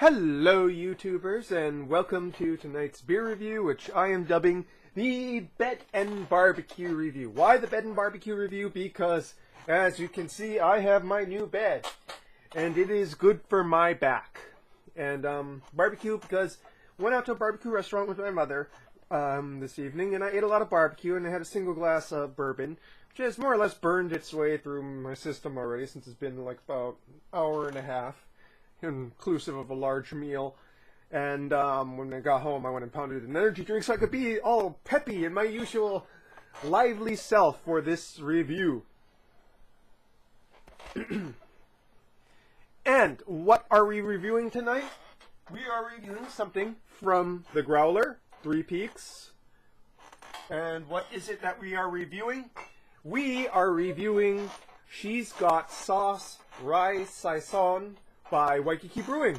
Hello YouTubers, and welcome to tonight's beer review, which I am dubbing the Bed and Barbecue review. Why the Bed and Barbecue review? Because, as you can see, I have my new bed, and it is good for my back. And barbecue because I went out to a barbecue restaurant with my mother this evening, and I ate a lot of barbecue, and I had a single glass of bourbon, which has more or less burned its way through my system already, since it's been like about an hour and a half. Inclusive of a large meal. And when I got home, I went and pounded an energy drink so I could be all peppy in my usual lively self for this review. And what are we reviewing tonight? We are reviewing something from the Growler, Three Peaks. And what is it that we are reviewing? We are reviewing She's Got Sauce Rye Saison by Waikiki Brewing.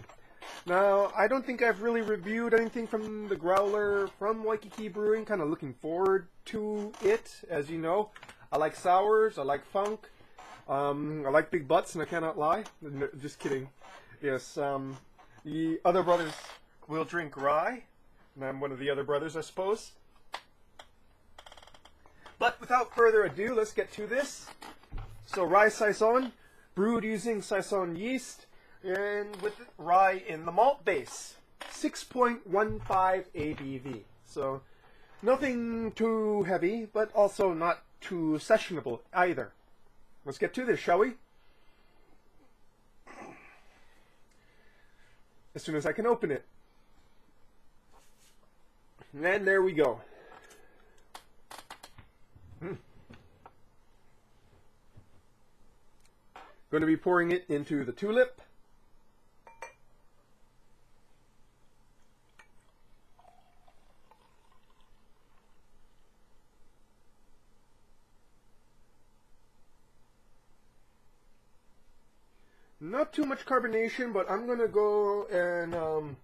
Now, I don't think I've really reviewed anything from the Growler from Waikiki Brewing. Kind of looking forward to it, as you know. I like sours, I like funk, I like big butts, and I cannot lie. No, just kidding. Yes, the other brothers will drink rye, and I'm one of the other brothers, I suppose. But without further ado, let's get to this. So, rye Saison, brewed using Saison yeast, and with rye in the malt base. 6.15 ABV. So, nothing too heavy, but also not too sessionable either. Let's get to this, shall we? As soon as I can open it. And there we go. Going to be pouring it into the tulip. Not too much carbonation, but I'm going to go and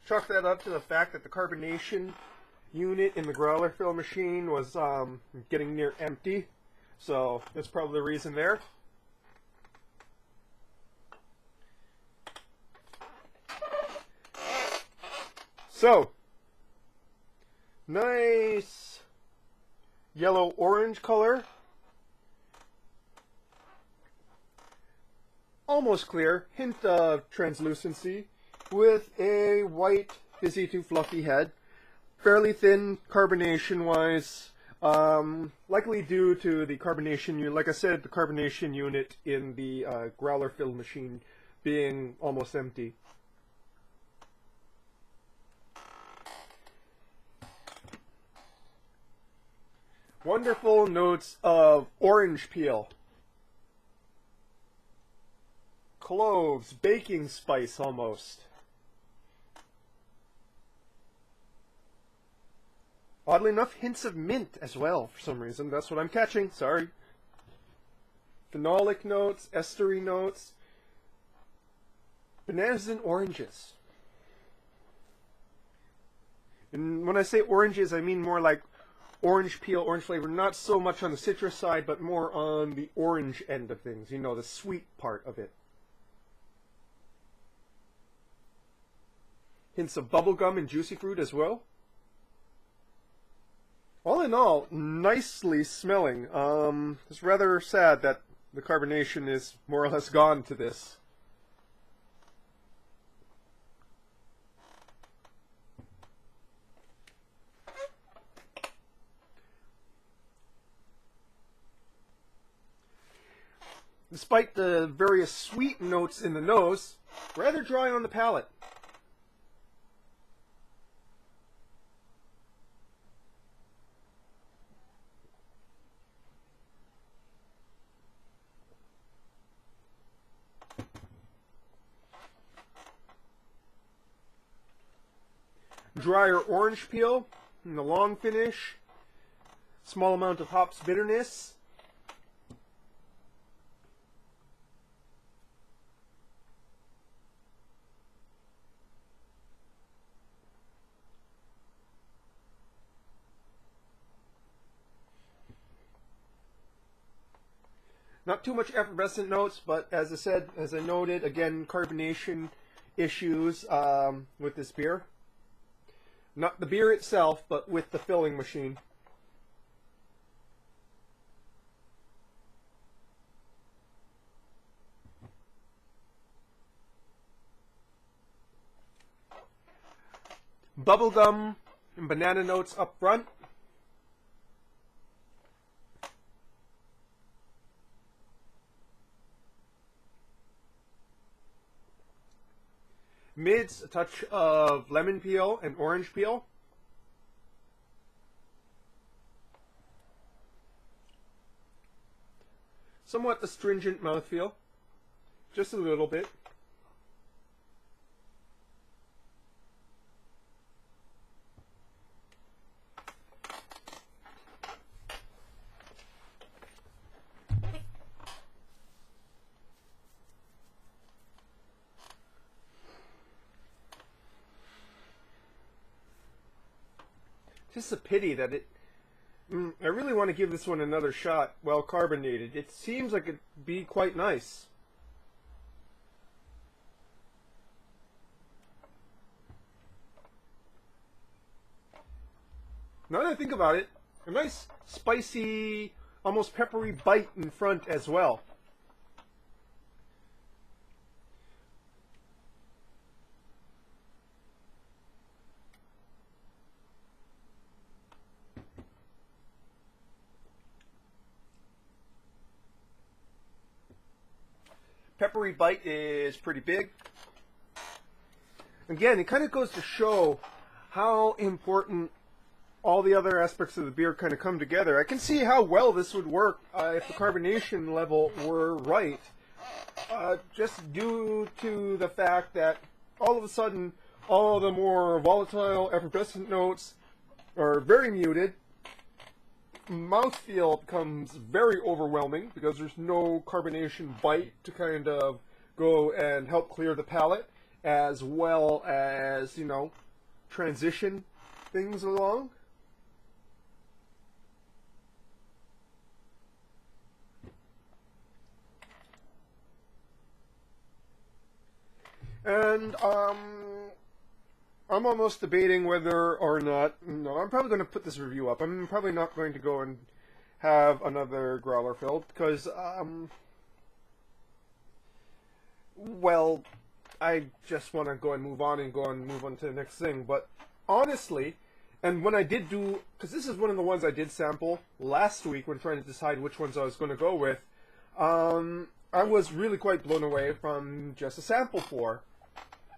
chalk that up to the fact that the carbonation unit in the growler fill machine was getting near empty. So that's probably the reason there. So, nice yellow-orange color. Almost clear, hint of translucency, with a white, fizzy to fluffy head. Fairly thin carbonation-wise, likely due to the carbonation unit. Like I said, the carbonation unit in the growler fill machine being almost empty. Wonderful notes of orange peel. Cloves, baking spice almost. Oddly enough, hints of mint as well for some reason. That's what I'm catching, sorry. Phenolic notes, estery notes. Bananas and oranges. And when I say oranges, I mean more like orange peel, orange flavor. Not so much on the citrus side, but more on the orange end of things. You know, the sweet part of it. Hints of bubblegum and juicy fruit as well. All in all, nicely smelling. It's rather sad that the carbonation is more or less gone to this. Despite the various sweet notes in the nose, rather dry on the palate. Drier orange peel in the long finish. Small amount of hops bitterness. Not too much effervescent notes, but as I said, as I noted, again, carbonation issues with this beer. Not the beer itself, but with the filling machine. Bubblegum and banana notes up front. Mids, a touch of lemon peel and orange peel. Somewhat astringent mouthfeel, just a little bit. Just a pity that it... I really want to give this one another shot, well carbonated. It seems like it'd be quite nice. Now that I think about it, a nice spicy, almost peppery bite in front as well. Peppery bite is pretty big. Again, it kind of goes to show how important all the other aspects of the beer kind of come together. I can see how well this would work if the carbonation level were right. Just due to the fact that all of a sudden all the more volatile, effervescent notes are very muted. Mouthfeel becomes very overwhelming because there's no carbonation bite to kind of go and help clear the palate, as well as, you know, transition things along. And I'm almost debating whether or not, no, I'm probably going to put this review up. I'm probably not going to go and have another growler filled because, well, I just want to go and move on to the next thing. But honestly, and when I did do, because this is one of the ones I did sample last week when trying to decide which ones I was going to go with, I was really quite blown away from just a sample pour,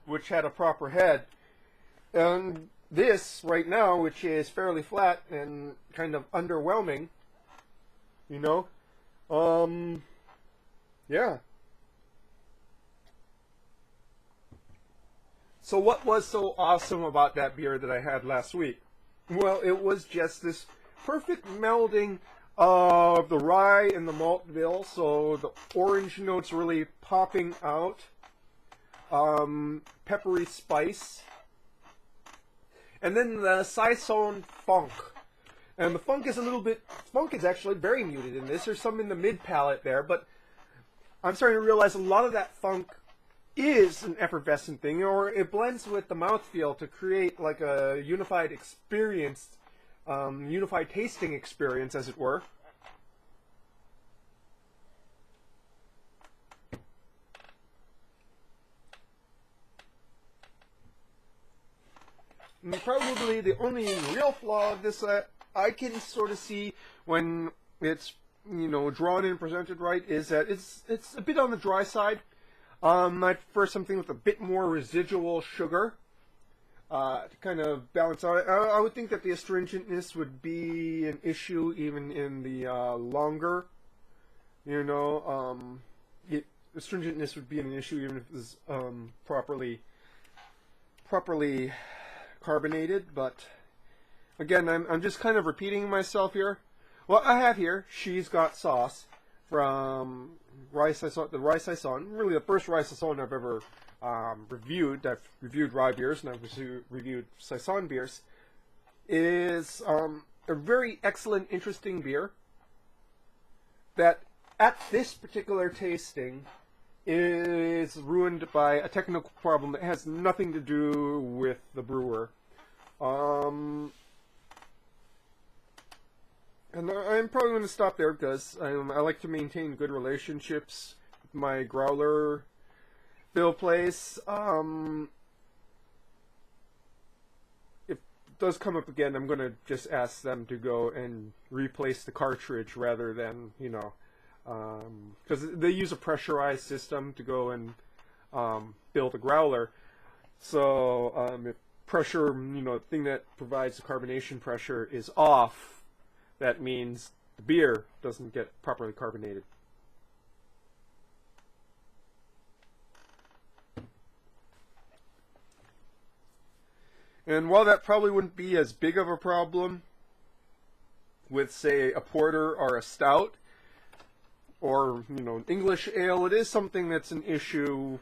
which had a proper head. And this, right now, which is fairly flat and kind of underwhelming, you know, yeah. So what was so awesome about that beer that I had last week? Well, it was just this perfect melding of the rye and the malt bill, so the orange notes really popping out, peppery spice, and then the Saison funk. And the funk is actually very muted in this. There's some in the mid palate there, but I'm starting to realize a lot of that funk is an effervescent thing, or it blends with the mouthfeel to create like a unified experience, unified tasting experience, as it were. And probably the only real flaw of this I can sort of see when it's, you know, drawn and presented right is that it's a bit on the dry side. I prefer something with a bit more residual sugar to kind of balance out. I would think that the astringentness would be an issue even in the longer, you know, astringentness would be an issue even if it was properly carbonated. But again, I'm just kind of repeating myself here. Well, I have here She's Got Sauce from the Rye Saison, really the first Rye Saison I've ever reviewed. I've reviewed rye beers and I've reviewed Saison beers. Is a very excellent, interesting beer that at this particular tasting is ruined by a technical problem that has nothing to do with the brewer. And I'm probably going to stop there because I like to maintain good relationships with my growler fill place. If it does come up again, I'm going to just ask them to go and replace the cartridge rather than, you know, because they use a pressurized system to go and build a growler. So if pressure, you know, the thing that provides the carbonation pressure is off, that means the beer doesn't get properly carbonated. And while that probably wouldn't be as big of a problem with, say, a porter or a stout, or, you know, an English ale, it is something that's an issue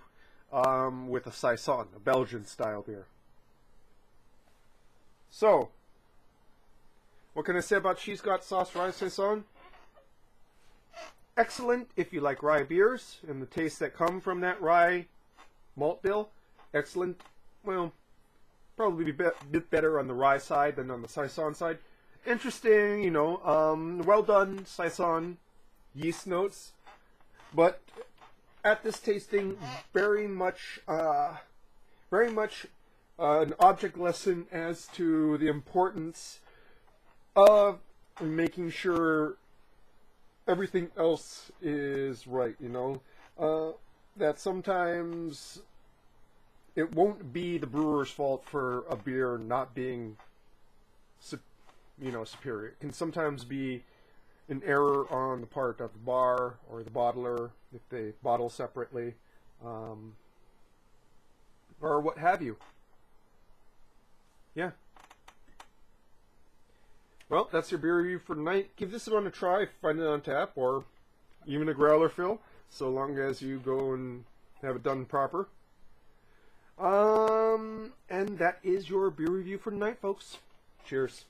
with a Saison, a Belgian-style beer. So, what can I say about She's Got Sauce Rye Saison? Excellent if you like rye beers and the tastes that come from that rye malt bill. Excellent. Well, probably be a bit better on the rye side than on the Saison side. Interesting, you know, well done Saison yeast notes. But at this tasting, very much an object lesson as to the importance of making sure everything else is right, you know, that sometimes it won't be the brewer's fault for a beer not being, you know, superior. It can sometimes be an error on the part of the bar or the bottler if they bottle separately, or what have you. Yeah. Well, that's your beer review for tonight. Give this one a try, find it on tap, or even a growler fill, so long as you go and have it done proper. And that is your beer review for tonight, folks. Cheers.